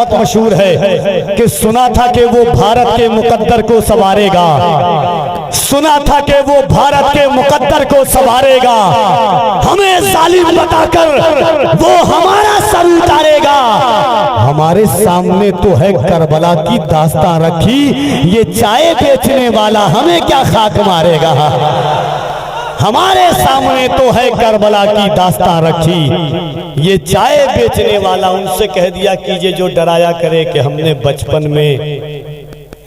बहुत मशहूर है कि सुना था कि वो भारत के मुकद्दर को संवारेगा, सुना था कि वो भारत के मुकद्दर को संवारेगा, हमें जालिम बताकर वो हमारा सर उतारेगा। हमारे सामने तो है करबला की दास्तान रखी, ये चाय बेचने वाला हमें क्या खाक मारेगा। हमारे सामने तो है करबला की दास्तान रखी, ये चाय बेचने वाला उनसे कह दिया कीजिए जो डराया करे कि हमने बचपन में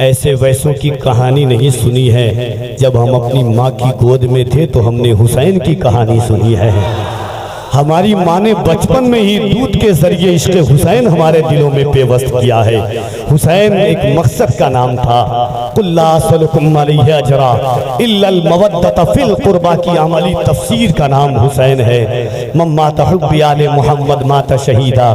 ऐसे वैसों की कहानी नहीं सुनी है। जब हम अपनी माँ की गोद में थे तो हमने हुसैन की कहानी सुनी है। हमारी माँ ने बचपन में ही दूध के जरिए इश्क़ हुसैन हमारे दिलों में पेवस्त किया है। हुसैन एक मकसद का नाम था। कुल्ला सलकुम अलैहि अजरा इल्लल मवद्दत फिल कुर्बा की अमली तफसीर का नाम हुसैन है। मम्मा तहुब्बी आले मोहम्मद माता शहीदा,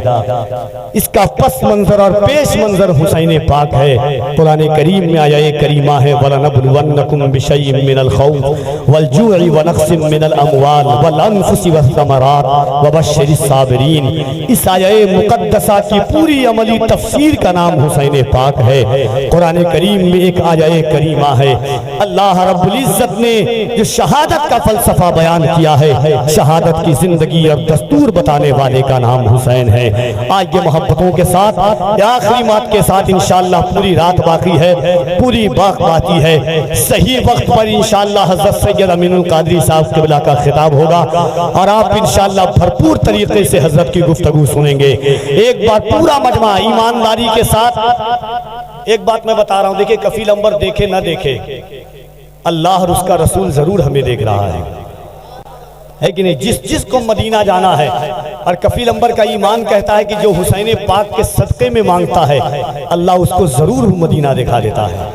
इसका पस मंजर और पेश मंजर हुसैन पाक है। कुरान करीम में आया ये करीमा है, वलनबलुवन्नकुम बिशैइन मिनल खौफ वल जूइ व नक्सिम मिनल अमवाल वल अनफुसि वस्समरात वबश्शिर साबिरीन। इस आये मुकद्दसा की पूरी अमली तफसीर का नाम हुसैन पाक है। कुरान करीम में एक आये करीमा है। अल्लाह रब्बुल इज्जत ने जो शहादत का फलसफा बयान किया है, शहादत की जिंदगी और दस्तूर बताने वाले का नाम हुसैन है। आज ये मोहब्बतों के साथ आखिरी बात के साथ इंशाअल्लाह पूरी रात बाकी है, पूरी बात बाकी है। सही वक्त पर इंशाअल्लाह हज़रत सैयद अमीनुल कादरी साहब क़िबला का खिताब होगा और आप इंशाअल्लाह भरपूर तरीके से हजरत की गुफ्तगू सुनेंगे। एक बार पूरा मजमा ईमानदारी के साथ एक बात मैं बता रहा हूं, देखिए कफील अंबर देखे ना देखे, अल्लाह और उसका रसूल जरूर हमें देख रहा है कि नहीं। जिस को मदीना जाना है और कफील अंबर का ईमान कहता है कि जो हुसैन पाक के सदक़े में मांगता है अल्लाह उसको जरूर मदीना दिखा देता है,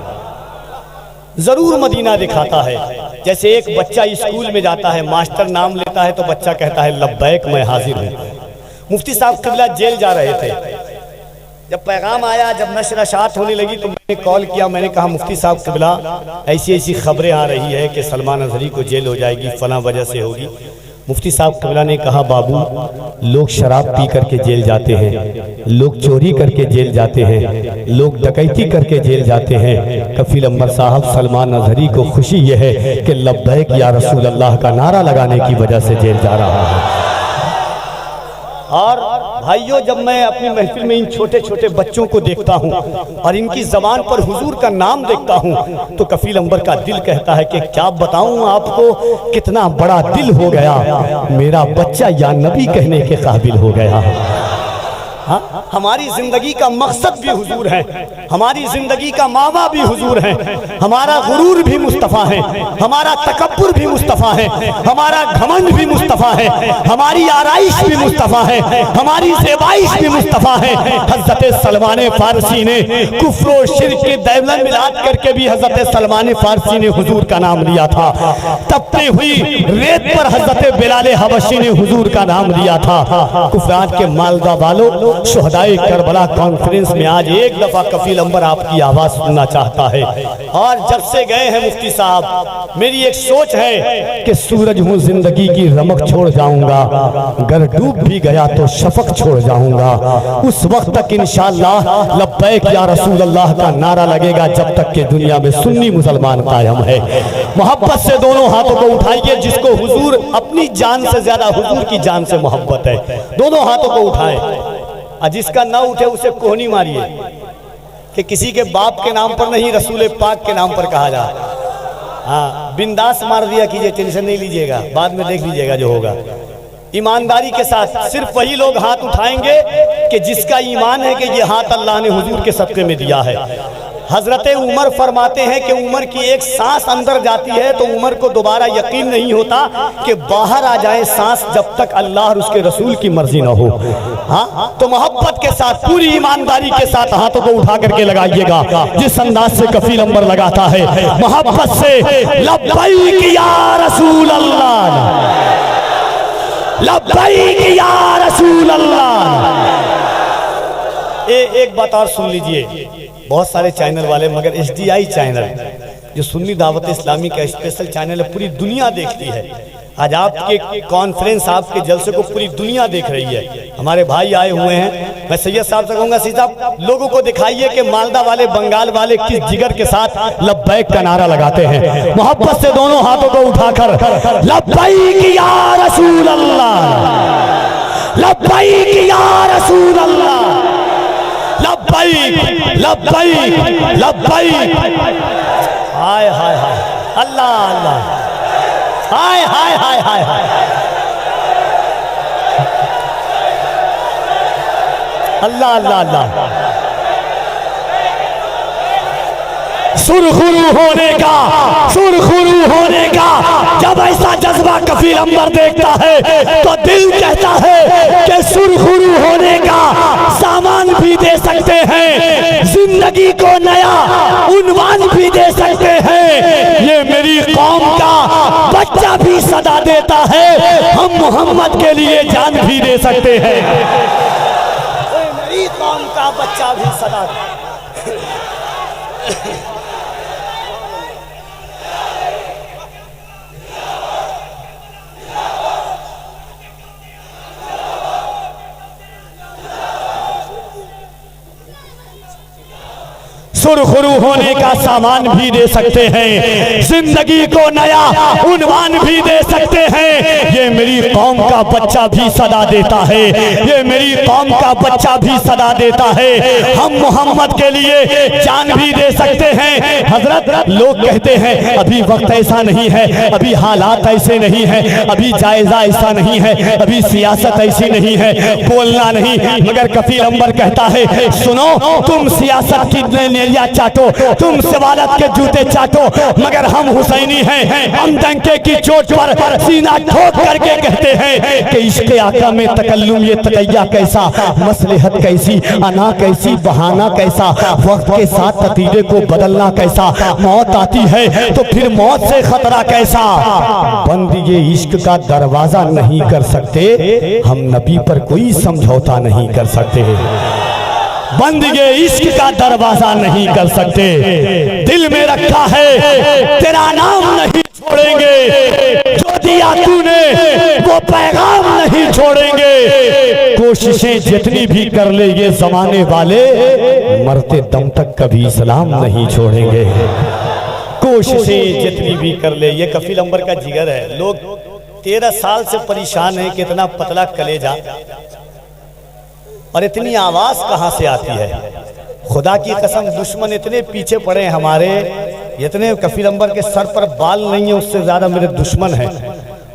जरूर मदीना दिखाता है। जैसे एक बच्चा स्कूल में जाता है, मास्टर नाम लेता है तो बच्चा कहता है लब्बैक मैं हाजिर हूँ। मुफ्ती साहब क़िबला जेल जा रहे थे, जब पैगाम आया, जब नशर होने लगी तो मैंने कॉल किया, मैंने कहा मुफ्ती साहब क़िबला ऐसी ऐसी खबरें आ रही है कि सलमान अज़हरी को जेल हो जाएगी, फला वजह से होगी। मुफ्ती साहब क़िबला ने कहा बाबू, लोग शराब पी करके जेल जाते हैं, लोग चोरी करके जेल जाते हैं, लोग डकैती करके जेल जाते हैं। कफील अंबर साहब सलमान अज़हरी को खुशी यह है कि लब्बैक या रसूल अल्लाह का नारा लगाने की वजह से जेल जा रहा है। और भाइयों, जब मैं अपनी महफिल में इन छोटे छोटे बच्चों को देखता हूँ और इनकी जबान पर हुजूर का नाम देखता हूँ तो कफील अंबर का दिल कहता है कि क्या बताऊँ आपको, कितना बड़ा दिल हो गया, मेरा बच्चा या नबी कहने के काबिल हो गया। हाँ, हमारी जिंदगी का मकसद भी हुजूर है, हमारी जिंदगी का मावा भी हुजूर है, हमारा गुरूर भी मुस्तफ़ा है, हमारा तकब्बुर भी मुस्तफ़ा है, हमारा घमंड भी मुस्तफ़ा है, हमारी आराइश भी मुस्तफ़ा है, हमारी ज़ेबाइश भी मुस्तफ़ा है। हज़रत सलमान फारसी ने कुफ्र और शिर्क के दैवलन मिलाद करके भी हज़रत सलमान फारसी ने हुजूर का नाम लिया था। तपती हुई रेत पर हज़रत बिलाल हबशी ने हुजूर का नाम लिया था। कुफरान के मालदा वालों, शुहदाए करबला कॉन्फ्रेंस में आज एक दफा कफील अंबर आपकी आवाज सुनना चाहता है। और जब से गए हैं मुफ्ती साहब, मेरी एक सोच है कि सूरज हूँ जिंदगी की रमक छोड़ जाऊंगा, अगर डूब भी गया तो शफक छोड़ जाऊंगा। उस वक्त तक इंशाअल्लाह लब्बैक या रसूल अल्लाह का नारा लगेगा जब तक के दुनिया में सुन्नी मुसलमान कायम है। मोहब्बत से दोनों हाथों को उठाइए, जिसको हुजूर अपनी जान से ज्यादा हुजूर की जान से मोहब्बत है, दोनों हाथों को उठाएं। जिसका ना उठे उसे कोहनी मारिए कि किसी के बाप के नाम पर नहीं, रसूल पाक के नाम पर कहा जाए। हाँ, बिंदास मार दिया कीजिए, टेंशन नहीं लीजिएगा, बाद में देख लीजिएगा जो होगा। ईमानदारी के साथ सिर्फ वही लोग हाथ उठाएंगे कि जिसका ईमान है कि ये हाथ अल्लाह ने हुजूर के सदक़े में दिया है। हजरत उमर फरमाते हैं कि उमर की एक सांस अंदर जाती है तो उमर को दोबारा यकीन नहीं होता कि बाहर आ जाए सांस, जब तक अल्लाह और उसके रसूल की मर्जी न हो। हाँ, तो मोहब्बत के साथ पूरी ईमानदारी के साथ हाथों को उठा करके लगाइएगा, जिस अंदाज से कफील अंबर लगाता है मोहब्बत से। लब्बैक या रसूल अल्लाह, लब्बैक या रसूल अल्लाह। एक बात और सुन लीजिए, बहुत सारे चैनल वाले, मगर HDI चैनल जो सुन्नी दावत इस्लामी का स्पेशल चैनल है, पूरी दुनिया देखती है, आज आपके कॉन्फ्रेंस, आपके जलसे को पूरी दुनिया देख रही है। हमारे भाई आए हुए हैं। मैं सैयद साहब से कहूंगा, सैयद साहब लोगों को दिखाइए कि मालदा वाले, बंगाल वाले किस जिगर के साथ लब्बैक का नारा लगाते हैं। मोहब्बत से दोनों हाथों को उठाकर लब्बैक या रसूल अल्लाह, लब्बैक या रसूल अल्लाह, लब्बैक लब्बैक लब्बैक। हाय हाय हाय, अल्लाह अल्लाह, हाय हाय हाय हाय हाय, अल्लाह अल्लाह अल्लाह। सुरखुरू होने का, सुरखुरू होने का जब ऐसा जज्बा कफील अंबर देखता है तो दिल कहता है कि सुरखुरू होने का सामान भी दे सकते हैं, जिंदगी को नया उन्वान भी दे सकते हैं। ये मेरी कौम का बच्चा भी सदा देता है, हम मोहम्मद के लिए जान भी दे सकते हैं। मेरी कौम का बच्चा भी सदा सुरखुरू होने का सामान भी दे सकते हैं, जिंदगी को नया उन्वान भी दे सकते हैं। ये मेरी कौम का बच्चा भी सदा देता है, ये मेरी कौम का बच्चा भी सदा देता है। हम मोहम्मद के लिए जान भी दे सकते हैं। हजरत लोग कहते हैं अभी वक्त ऐसा नहीं है, अभी हालात ऐसे नहीं है, अभी जायजा ऐसा नहीं है, अभी सियासत ऐसी नहीं है, बोलना नहीं। मगर कफील अंबर कहता है सुनो, तुम सियासत की चाटो, तुम सवालत के जूते चाटो, मगर हम हुसैनी हैं। हम डंके की चोट पर सीना ठोक करके कहते हैं कि इश्क़ आका में तकल्लुम ये तकैया कैसा, मसलहत कैसी, अना कैसी, बहाना कैसा, वक्त के साथ तकीदे को बदलना कैसा। मौत आती है तो फिर मौत से खतरा कैसा। बंद ये इश्क का दरवाजा नहीं कर सकते, हम नबी पर कोई समझौता नहीं कर सकते। बंद ये इश्क का दरवाजा नहीं कर सकते। दिल में रखा है तेरा नाम नहीं छोड़ेंगे, जो दिया तूने वो पैगाम नहीं छोड़ेंगे। कोशिशें जितनी भी कर ले ये जमाने वाले, मरते दम तक कभी इस्लाम नहीं छोड़ेंगे। कोशिशें जितनी भी कर ले, ये कफील अंबर का जिगर है। लोग 13 साल से परेशान है, कितना पतला कलेजा और इतनी आवाज कहां से आती है। खुदा की कसम दुश्मन इतने पीछे पड़े हैं हमारे, इतने कफील अंबर के सर पर बाल नहीं है उससे ज्यादा मेरे दुश्मन हैं,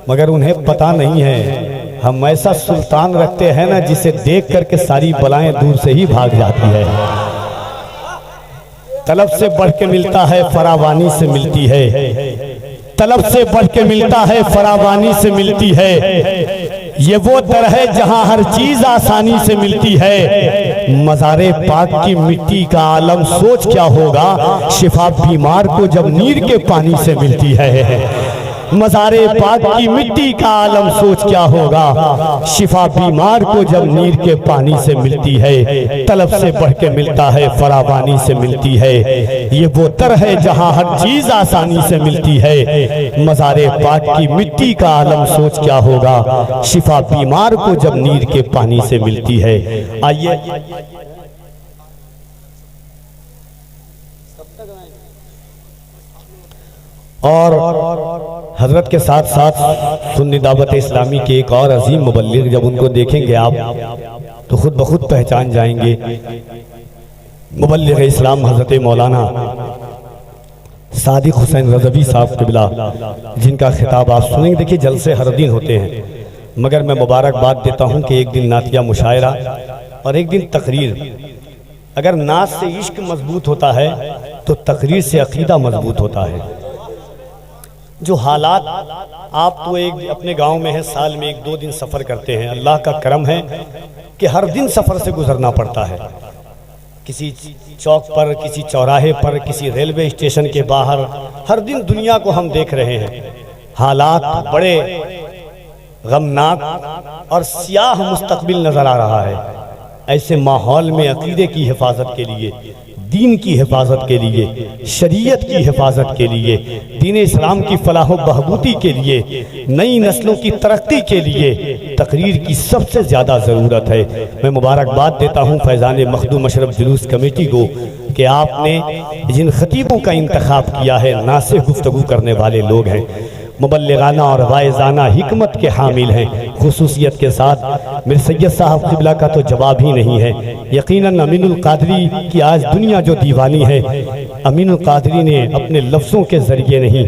मगर उन्हें पता नहीं है हम ऐसा सुल्तान रखते हैं ना जिसे देख करके सारी बलाएं दूर से ही भाग जाती है। तलब से बढ़ के मिलता है फरावानी से मिलती है, तलब से बढ़ के मिलता है फरावानी से मिलती है। ये वो दर है जहां हर चीज आसानी से मिलती है। मज़ारे पाक की मिट्टी का आलम सोच क्या होगा, शिफा बीमार को जब नीर के पानी से मिलती है। मज़ारे पाक की मिट्टी का आलम सोच क्या होगा, शिफा बीमार को जब नीर के पानी से मिलती है। तलब से बढ़ के मिलता है फरावानी से मिलती है। ये वो दर है जहां हर चीज आसानी से मिलती है। मज़ारे पाक की मिट्टी का आलम सोच क्या होगा, शिफा बीमार को जब नीर के पानी से मिलती है। आइए और हजरत के साथ साथ सुन्नी दावत इस्लामी के एक और अजीम मुबल्लिग, जब उनको देखेंगे आप तो खुद ब खुद पहचान जाएंगे। मुबल्लिग इस्लाम हजरत मौलाना सादिक हुसैन रज़वी साहब क़िबला, जिनका खिताब आप सुनेंगे। देखिए जलसे हर दिन होते हैं, मगर मैं मुबारकबाद देता हूँ कि एक दिन नातिया मुशायरा और एक दिन तकरीर। अगर नात से इश्क मजबूत होता है तो तकरीर से अकीदा मजबूत होता है। जो हालात आप तो एक अपने गांव में है, साल में 1-2 दिन सफ़र करते हैं, अल्लाह का करम है कि हर दिन सफ़र से गुजरना पड़ता है। किसी चौक पर, किसी चौराहे पर, किसी रेलवे स्टेशन के बाहर, हर दिन दुनिया को हम देख रहे हैं। हालात बड़े गमनाक और स्याह मुस्तकबिल नज़र आ रहा है। ऐसे माहौल में अकीदे की हिफाजत के लिए दीन की हिफाजत के लिए, शरीयत की हिफाजत के लिए, दीन इस्लाम की फलाह बहबूदी के लिए, नई नस्लों की तरक्की के लिए तकरीर की सबसे ज़्यादा ज़रूरत है। मैं मुबारकबाद देता हूँ फैज़ान मखदूम अशरफ जुलूस कमेटी को कि आपने जिन खतीबों का इंतखाब किया है नासिह गुफ्तगू करने वाले लोग हैं, मुबल्लिगाना और वाइज़ाना हिकमत के हामिल हैं। खुसूसियत के साथ मेरे सैयद साहब क़िबला का तो जवाब ही नहीं है। यकीनन अमीनुल कादरी की आज दुनिया जो दीवानी है, अमीनुल कादरी ने अपने लफ्ज़ों के ज़रिए नहीं,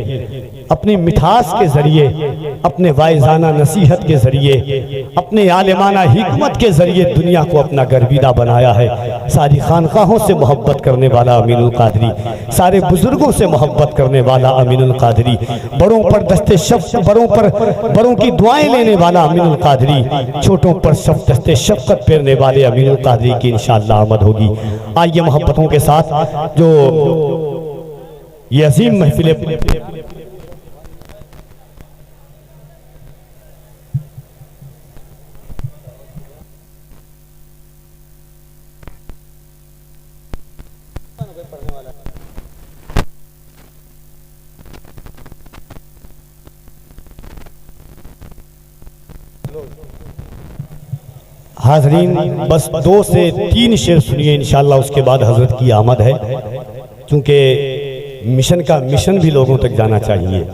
अपनी मिठास के ज़रिए, अपने वाइज़ाना नसीहत के ज़रिए, अपने आलिमाना हिकमत के ज़रिए दुनिया को अपना गर्विदा बनाया है। सारी खानकाहों से मोहब्बत करने वाला अमीनुल कादरी, सारे बुजुर्गों से मोहब्बत करने वाला अमीनुल कादरी, बड़ों पर दस्ते शफ़क़त, बड़ों की दुआएं लेने वाला अमीनुल कादरी, छोटों पर दस्ते शफ़क़त फेरने वाले अमीनुल कादरी की इंशाअल्लाह आमद होगी। आइए मोहब्बतों के साथ जो ये अजीम महफिल हाजरीन, बस 2 से 3 शेर सुनिए, इंशाअल्लाह उसके बाद हजरत की आमद है, क्योंकि मिशन भी लोगों तक जाना चाहिए।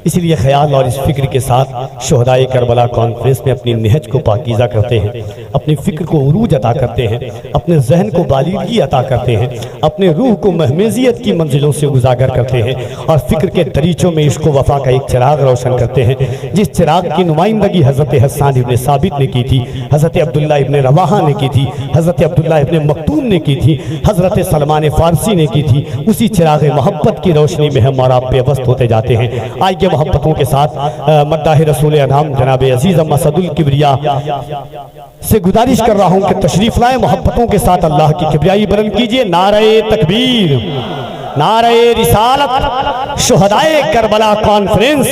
इसलिए ख्याल और इस फिक्र के साथ शोहदाए करबला कॉन्फ्रेंस में अपनी निहज को पाकीज़ा करते हैं, अपनी फ़िक्र को उरूज अता करते हैं, अपने जहन को बालिगी अता करते हैं, अपने रूह को महमेजियत की मंजिलों से उजागर करते हैं और फ़िक्र के दरीचों में इश्क वफ़ा का एक चिराग रोशन करते हैं, जिस चिराग की नुमाइंदगी हज़रत हस्सान इब्ने साबित ने की थी, हज़रत अब्दुल्ला इब्ने रवाहा ने की थी, हज़रत अब्दुल्ला इब्ने मक्तूम ने की थी, हज़रत सलमान फ़ारसी ने की थी। उसी चिराग मोहब्बत की रोशनी में हम और आप बेबस्त होते जाते हैं। आइए मोहब्बतों के साथ मद्दाह रसूल अनाम जनाब अजीज़ मसदुल किबरिया से गुजारिश कर रहा हूं कि तशरीफ लाए, मोहब्बतों के साथ अल्लाह की किबरियाई बुलंद कीजिए। नारे तकबीर, नारे रिसालत, शुहदाए करबला कॉन्फ्रेंस।